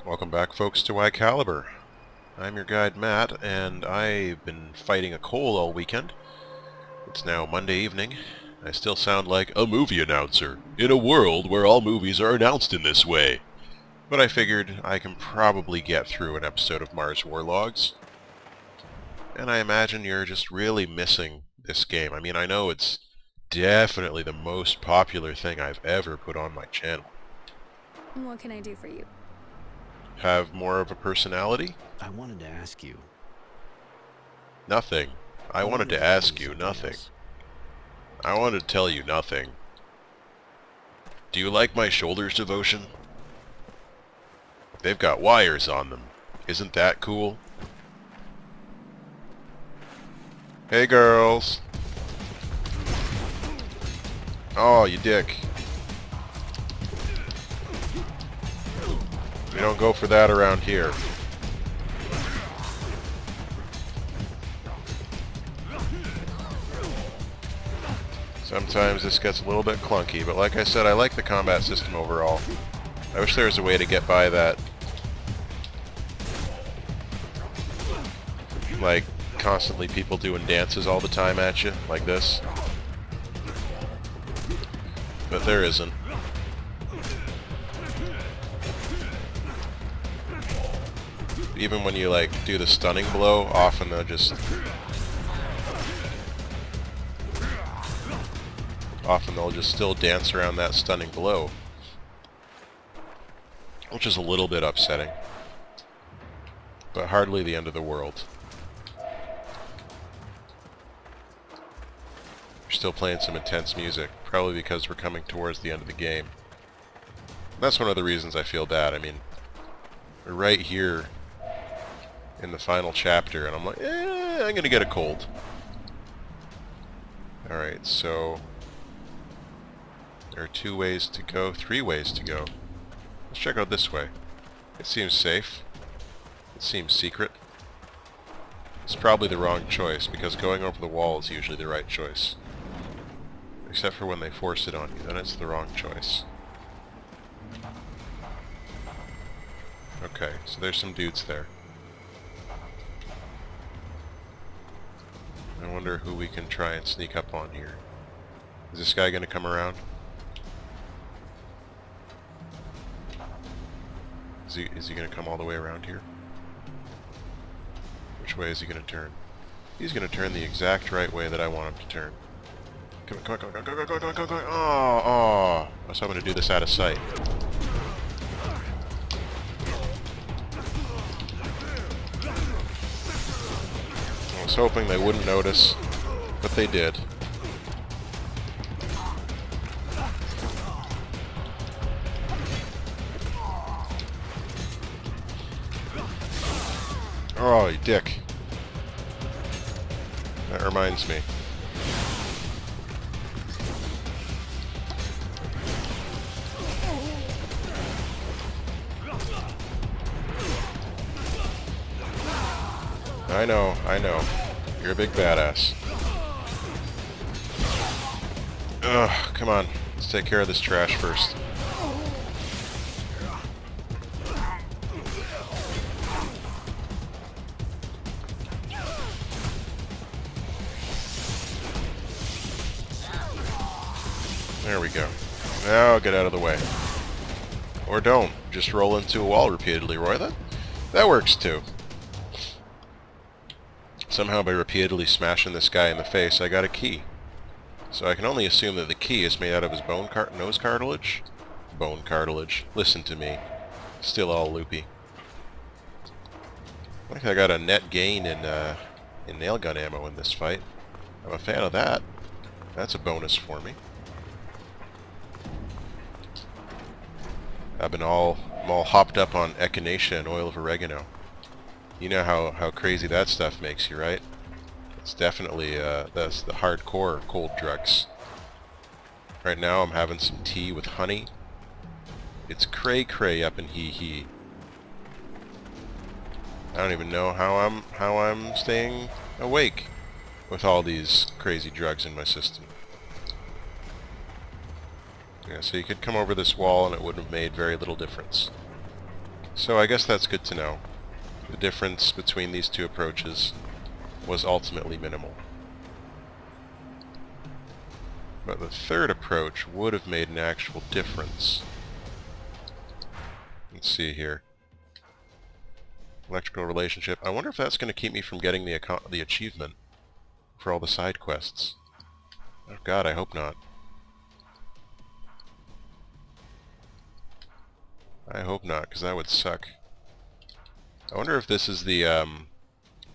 Welcome back, folks, to Whycalibur. I'm your guide, Matt, and I've been fighting a cold all weekend. It's now Monday evening. I still sound like a movie announcer, in a world where all movies are announced in this way. But I figured I can probably get through an episode of Mars Warlogs. And I imagine you're just really missing this game. I mean, I know it's definitely the most popular thing I've ever put on my channel. What can I do for you? Have more of a personality? I wanted to ask you. Nothing. I wanted to ask you nothing. I wanted to tell you nothing. Do you like my shoulders devotion? They've got wires on them. Isn't that cool? Hey girls. Oh, you dick. We don't go for that around here. Sometimes this gets a little bit clunky, but like I said, I like the combat system overall. I wish there was a way to get by that, like, constantly people doing dances all the time at you, like this. But there isn't. Even when you, like, do the stunning blow, often they'll just... still dance around that stunning blow. Which is a little bit upsetting. But hardly the end of the world. We're still playing some intense music, probably because we're coming towards the end of the game. That's one of the reasons I feel bad. I mean, we're right here in the final chapter, and I'm like, I'm gonna get a cold. Alright, so there are 2 ways to go, 3 ways to go. Let's check out this way. It seems safe. It seems secret. It's probably the wrong choice, because going over the wall is usually the right choice. Except for when they force it on you, then it's the wrong choice. Okay, so there's some dudes there. I wonder who we can try and sneak up on here. Is this guy going to come around? Is he going to come all the way around here? Which way is he going to turn? He's going to turn the exact right way that I want him to turn. Come on, come on, come on, come on, come on, come on, come on. Oh, I was hoping to do this out of sight. I was hoping they wouldn't notice, but they did. Oh, you dick. That reminds me. I know. You're a big badass. Ugh, come on. Let's take care of this trash first. There we go. Now get out of the way. Or don't. Just roll into a wall repeatedly, Roy. That works too. Somehow by repeatedly smashing this guy in the face, I got a key. So I can only assume that the key is made out of his nose cartilage? Bone cartilage. Listen to me. Still all loopy. Like I got a net gain in nail gun ammo in this fight. I'm a fan of that. That's a bonus for me. I'm all hopped up on echinacea and oil of oregano. You know how crazy that stuff makes you, right? It's definitely, that's the hardcore cold drugs. Right now I'm having some tea with honey. It's cray-cray up in hee-hee. I don't even know how I'm staying awake with all these crazy drugs in my system. Yeah, so you could come over this wall and it would have made very little difference. So I guess that's good to know. The difference between these two approaches was ultimately minimal. But the third approach would have made an actual difference. Let's see here. Electrical relationship. I wonder if that's going to keep me from getting the achievement for all the side quests. Oh god, I hope not. I hope not, because that would suck. I wonder if this is the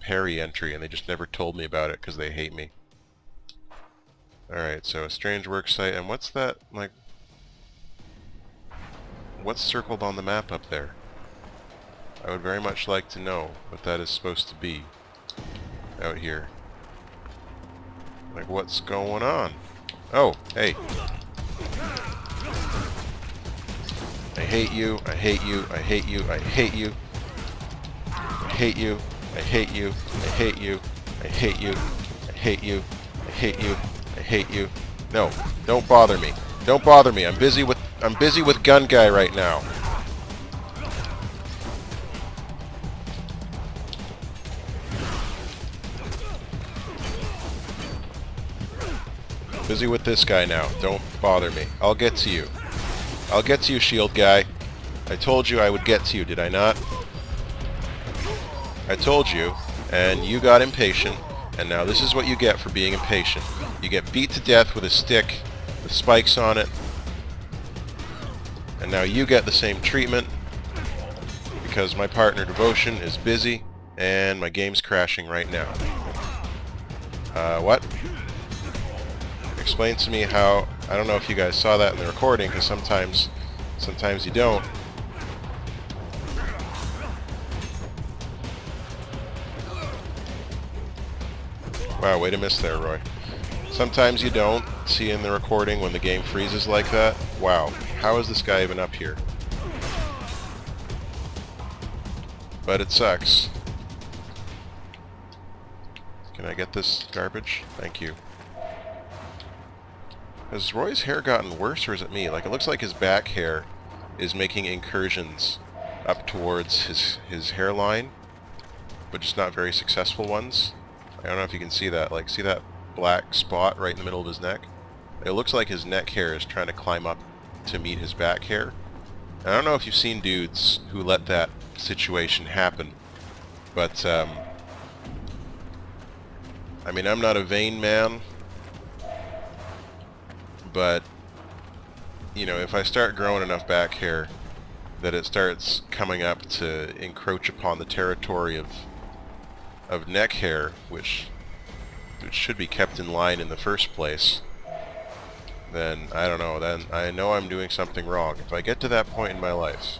Perry entry and they just never told me about it because they hate me. Alright, so a strange worksite, and what's that, like... What's circled on the map up there? I would very much like to know what that is supposed to be out here. Like, what's going on? Oh, hey. I hate you, I hate you, I hate you, I hate you. I hate you, I hate you, I hate you, I hate you, I hate you, I hate you, I hate you. No, don't bother me. Don't bother me. I'm busy with gun guy right now. Busy with this guy now. Don't bother me. I'll get to you. I'll get to you, shield guy. I told you I would get to you, did I not? I told you, and you got impatient, and now this is what you get for being impatient. You get beat to death with a stick with spikes on it, and now you get the same treatment because my partner Devotion is busy and my game's crashing right now. What? Explain to me how... I don't know if you guys saw that in the recording, because sometimes you don't. Wow, way to miss there, Roy. Sometimes you don't see in the recording when the game freezes like that. Wow, how is this guy even up here? But it sucks. Can I get this garbage? Thank you. Has Roy's hair gotten worse, or is it me? Like, it looks like his back hair is making incursions up towards his hairline, but just not very successful ones. I don't know if you can see that. Like, see that black spot right in the middle of his neck? It looks like his neck hair is trying to climb up to meet his back hair. And I don't know if you've seen dudes who let that situation happen, but, I mean, I'm not a vain man, but, you know, if I start growing enough back hair that it starts coming up to encroach upon the territory of neck hair, which should be kept in line in the first place, then, I don't know, then I know I'm doing something wrong. If I get to that point in my life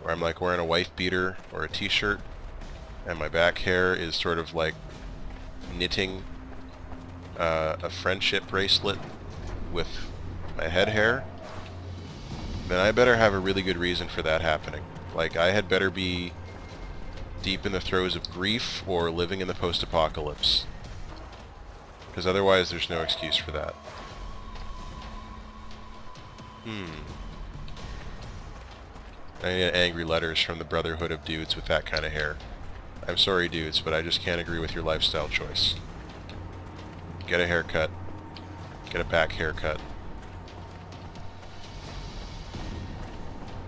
where I'm like wearing a wife beater or a t-shirt and my back hair is sort of like knitting a friendship bracelet with my head hair, then I better have a really good reason for that happening. Like, I had better be deep in the throes of grief or living in the post-apocalypse, because otherwise there's no excuse for that. I get angry letters from the Brotherhood of dudes with that kind of hair. I'm sorry, dudes, but I just can't agree with your lifestyle choice. Get a haircut. Get a back haircut.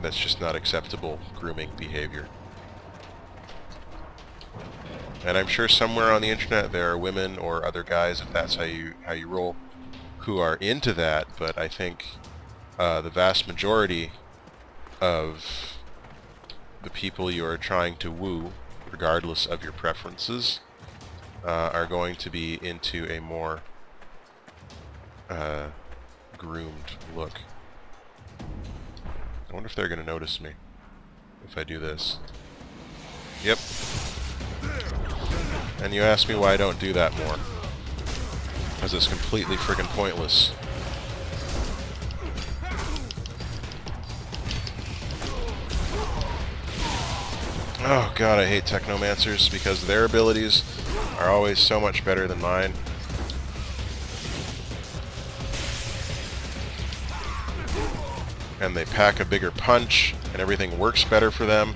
That's just not acceptable grooming behavior. And I'm sure somewhere on the internet there are women or other guys, if that's how you roll, who are into that, but I think the vast majority of the people you are trying to woo, regardless of your preferences, are going to be into a more groomed look. I wonder if they're going to notice me if I do this. Yep. And you ask me why I don't do that more. Because it's completely friggin' pointless. Oh god, I hate technomancers because their abilities are always so much better than mine. And they pack a bigger punch, and everything works better for them.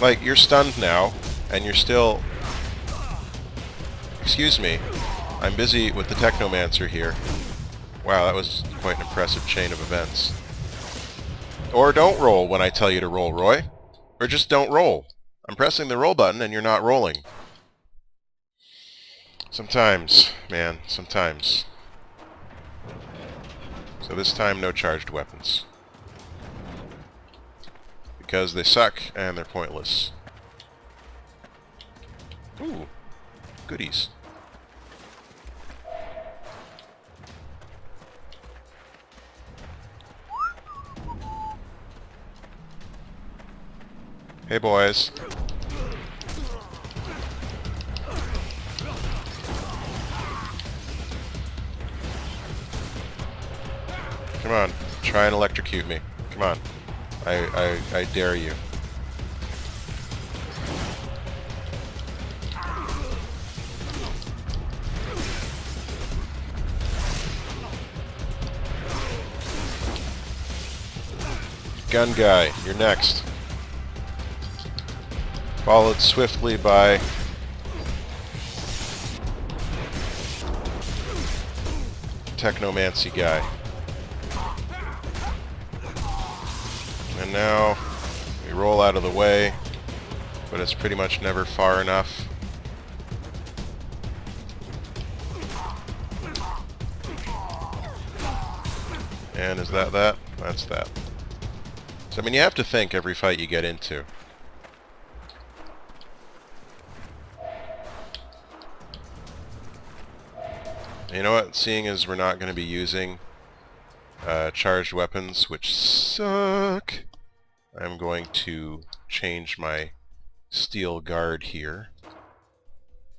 Like, you're stunned now, and you're still... Excuse me. I'm busy with the Technomancer here. Wow, that was quite an impressive chain of events. Or don't roll when I tell you to roll, Roy. Or just don't roll. I'm pressing the roll button and you're not rolling. Sometimes, man, sometimes. So this time, no charged weapons. Because they suck and they're pointless. Ooh, goodies. Hey boys. Come on, try and electrocute me. Come on. I dare you. Gun guy, you're next. Followed swiftly by Technomancy guy. And now we roll out of the way, but it's pretty much never far enough. And is that that? That's that. So I mean, you have to think every fight you get into. You know what? Seeing as we're not going to be using charged weapons, which suck, I'm going to change my steel guard here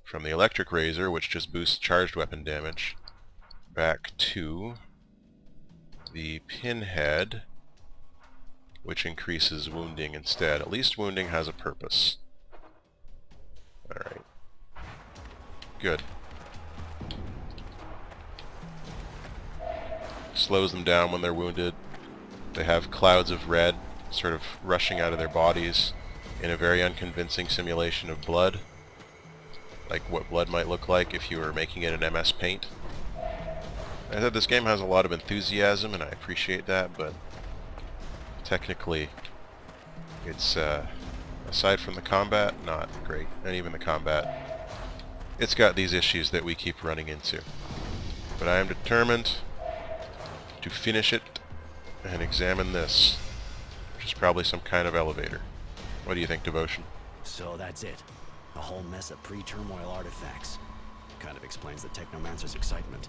from the electric razor, which just boosts charged weapon damage, back to the pinhead, which increases wounding instead. At least wounding has a purpose. Alright. Good. Slows them down when they're wounded. They have clouds of red sort of rushing out of their bodies in a very unconvincing simulation of blood. Like what blood might look like if you were making it in MS Paint. I said this game has a lot of enthusiasm and I appreciate that, but technically it's, aside from the combat, not great. And even the combat, it's got these issues that we keep running into. But I am determined to finish it and examine this, which is probably some kind of elevator. What do you think, Devotion? So that's it. A whole mess of pre-turmoil artifacts. Kind of explains the Technomancer's excitement.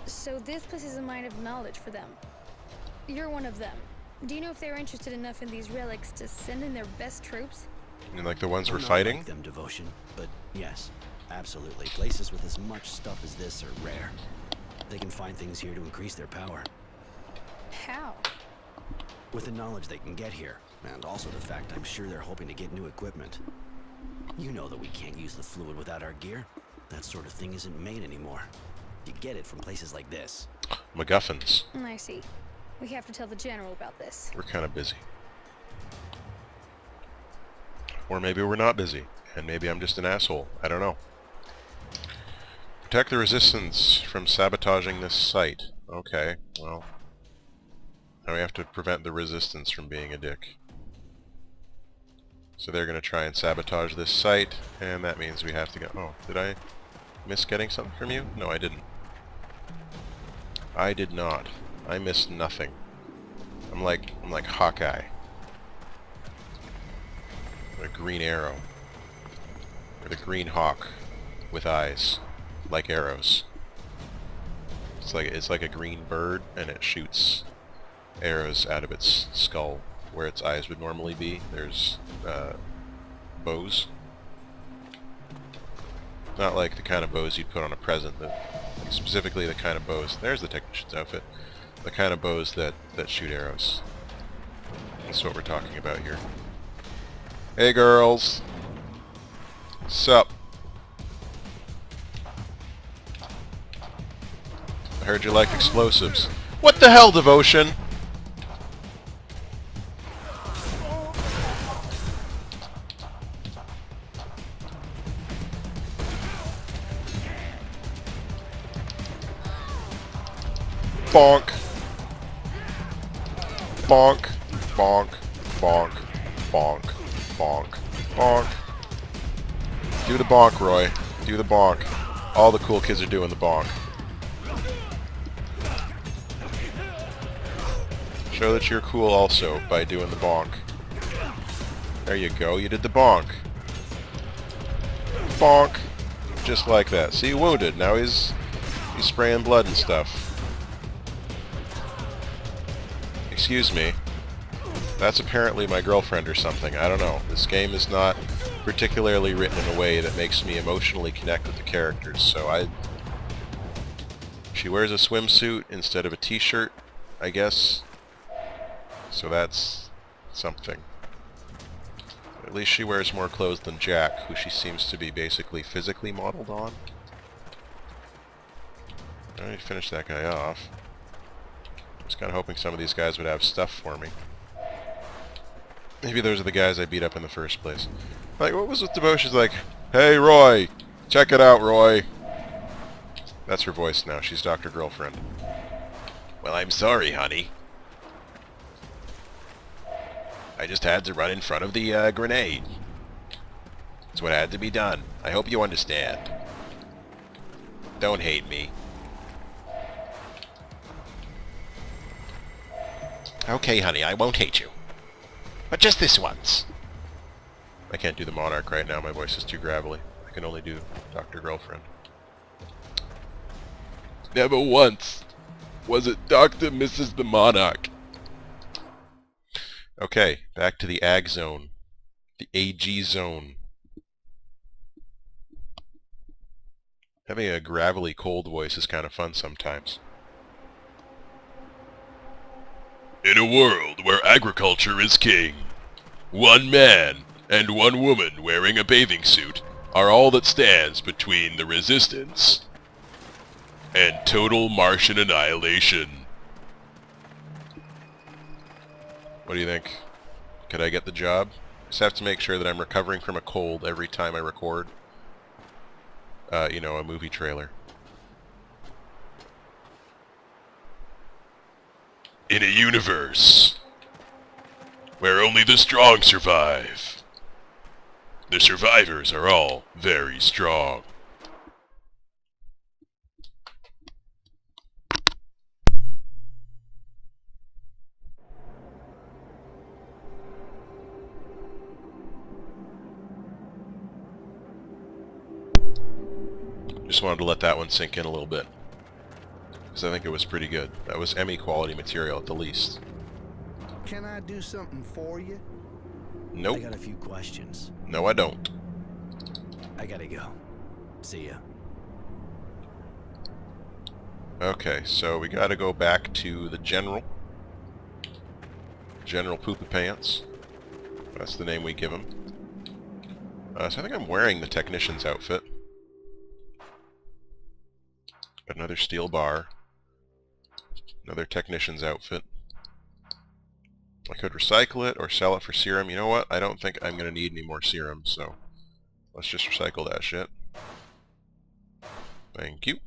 So this place is a mine of knowledge for them. You're one of them. Do you know if they're interested enough in these relics to send in their best troops? You mean like the ones we're Not fighting? like them, Devotion, but yes, absolutely. Places with as much stuff as this are rare. They can find things here to increase their power. How? With the knowledge they can get here, and also the fact I'm sure they're hoping to get new equipment. You know that we can't use the fluid without our gear. That sort of thing isn't made anymore. You get it from places like this. MacGuffins. I see. We have to tell the general about this. We're kind of busy. Or maybe we're not busy, and maybe I'm just an asshole. I don't know. Protect the resistance from sabotaging this site. Okay, well. Now we have to prevent the resistance from being a dick. So they're going to try and sabotage this site, and that means we have to go... Oh, did I miss getting something from you? No, I didn't. I did not. I missed nothing. I'm like Hawkeye. A green arrow. Or the green hawk with eyes. Like arrows. It's like a green bird, and it shoots arrows out of its skull where its eyes would normally be. There's bows. Not like the kind of bows you'd put on a present, but specifically the kind of bows. There's the technician's outfit. The kind of bows that shoot arrows. That's what we're talking about here. Hey girls! Sup? I heard you like explosives. What the hell, Devotion? Bonk. Bonk. Bonk. Bonk. Bonk. Bonk. Bonk. Do the bonk, Roy. Do the bonk. All the cool kids are doing the bonk. Show that you're cool also by doing the bonk. There you go, you did the bonk. Bonk. Just like that. See, wounded. Now he's spraying blood and stuff. Excuse me. That's apparently my girlfriend or something. I don't know. This game is not particularly written in a way that makes me emotionally connect with the characters, so she wears a swimsuit instead of a t-shirt, I guess. So that's something. At least she wears more clothes than Jack, who she seems to be basically physically modeled on. I need to finish that guy off. I was kind of hoping some of these guys would have stuff for me. Maybe those are the guys I beat up in the first place. Like, what was with Debo? She's like, "Hey, Roy! Check it out, Roy!" That's her voice now. She's Dr. Girlfriend. Well, I'm sorry, honey. I just had to run in front of the grenade. It's what had to be done. I hope you understand. Don't hate me. Okay, honey, I won't hate you. But just this once. I can't do the Monarch right now. My voice is too gravelly. I can only do Dr. Girlfriend. Never once was it Dr. Mrs. the Monarch. Okay, back to the Ag Zone. The AG Zone. Having a gravelly, cold voice is kind of fun sometimes. In a world where agriculture is king, one man and one woman wearing a bathing suit are all that stands between the resistance and total Martian annihilation. What do you think? Could I get the job? Just have to make sure that I'm recovering from a cold every time I record, you know, a movie trailer. In a universe where only the strong survive, the survivors are all very strong. Just wanted to let that one sink in a little bit, because I think it was pretty good. That was Emmy quality material at the least. Can I do something for you? Nope. I got a few questions. No, I don't. I gotta go. See ya. Okay, so we gotta go back to the General. General Poopy Pants. That's the name we give him. So I think I'm wearing the technician's outfit. Another steel bar. Another technician's outfit. I could recycle it or sell it for serum. You know what? I don't think I'm going to need any more serum, so let's just recycle that shit. Thank you.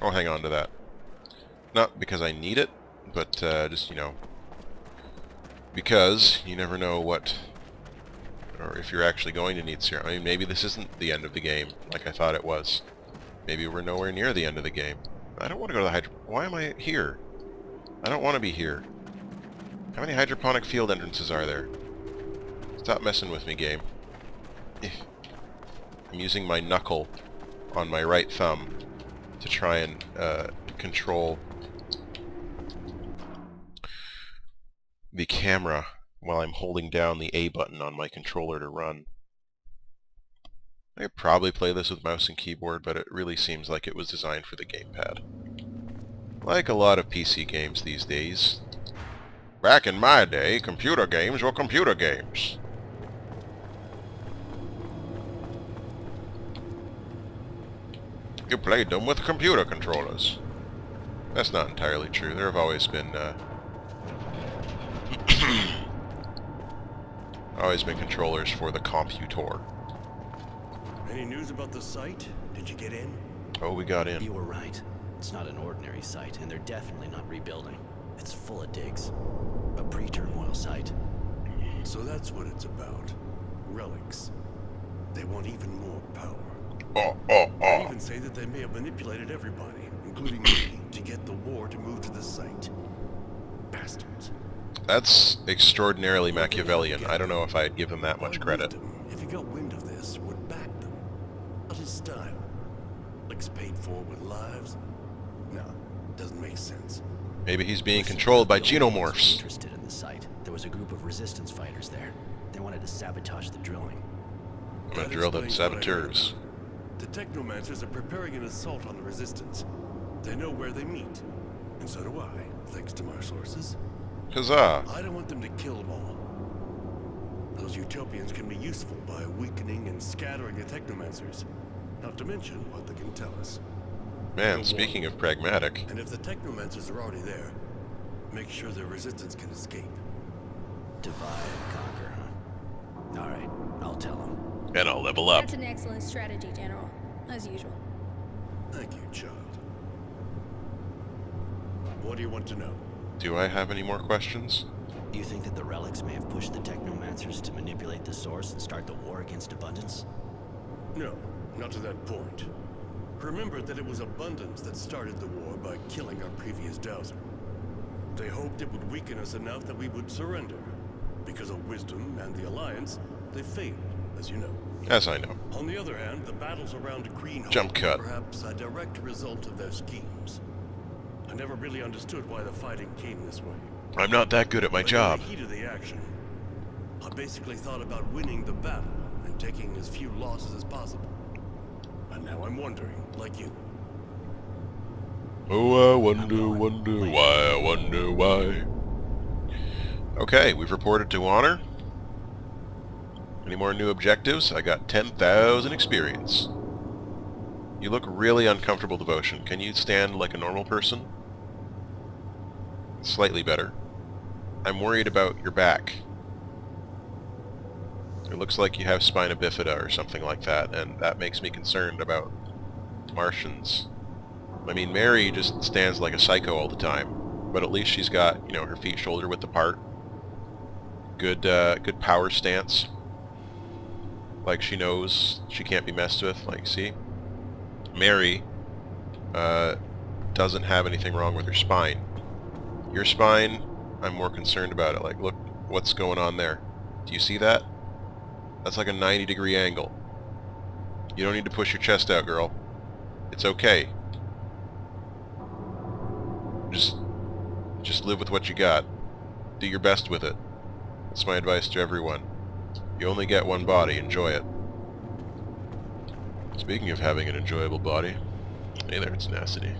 I'll hang on to that. Not because I need it, but just, you know, because you never know what, or if you're actually going to need serum. I mean, maybe this isn't the end of the game, like I thought it was. Maybe we're nowhere near the end of the game. I don't want to go to the hydro... Why am I here? I don't want to be here. How many hydroponic field entrances are there? Stop messing with me, game. I'm using my knuckle on my right thumb to try and control the camera while I'm holding down the A button on my controller to run. I could probably play this with mouse and keyboard, but it really seems like it was designed for the gamepad. Like a lot of PC games these days. Back in my day, computer games were computer games. You played them with computer controllers. That's not entirely true. There have always been controllers for the computer. Any news about the site? Did you get in? Oh, we got You in. were right. It's not an ordinary site, and they're definitely not rebuilding. It's full of digs. A pre-turmoil site. So that's what it's about. Relics. They want even more power. Oh, They even say that they may have manipulated everybody, including me, to get the war to move to the site. Bastards. That's extraordinarily Machiavellian. I don't know if I'd give them that much My credit. wisdom, if he got wind of this, would back them. Not his style. Relics paid for with lives? No, doesn't make sense. Maybe he's being controlled by The Alliance was xenomorphs. interested in the site. There was a group of resistance fighters there. They wanted to sabotage the drilling. I'm gonna That drill them explains what I heard saboteurs. about it. The Technomancers are preparing an assault on the Resistance. They know where they meet. And so do I, thanks to my sources. Huzzah! I don't want them to kill them all. Those Utopians can be useful by weakening and scattering the Technomancers. Not to mention what they can tell us. Man, speaking of pragmatic, And if the Technomancers are already there, make sure the Resistance can escape. Divide and conquer, huh? Alright, I'll tell them. and I'll level up. That's an excellent strategy, General. As usual. Thank you, child. What do you want to know? Do I have any more questions? Do you think that the relics may have pushed the Technomancers to manipulate the source and start the war against Abundance? No, not to that point. Remember that it was Abundance that started the war by killing our previous dowser. They hoped it would weaken us enough that we would surrender. Because of Wisdom and the Alliance, they failed, as you know. As I know. On the other hand, the battles around Green Hope Jump cut. were perhaps a direct result of their schemes. I never really understood why the fighting came this way. I'm not that good at my But job. in the heat of the action, I basically thought about winning the battle and taking as few losses as possible. And now I'm wondering, like you. Oh, I wonder why, I wonder why. Okay, we've reported to honor. Any more new objectives? I got 10,000 experience. You look really uncomfortable, Devotion. Can you stand like a normal person? Slightly better. I'm worried about your back. It looks like you have spina bifida or something like that, and that makes me concerned about Martians. I mean, Mary just stands like a psycho all the time, but at least she's got, you know, her feet shoulder width apart. Good power stance. Like she knows she can't be messed with. Like, see? Mary doesn't have anything wrong with her spine. Your spine, I'm more concerned about it. Like, look what's going on there. Do you see that? That's like a 90-degree angle. You don't need to push your chest out, girl. It's okay. Just live with what you got. Do your best with it. That's my advice to everyone. You only get one body, enjoy it. Speaking of having an enjoyable body, hey there, it's Tenacity.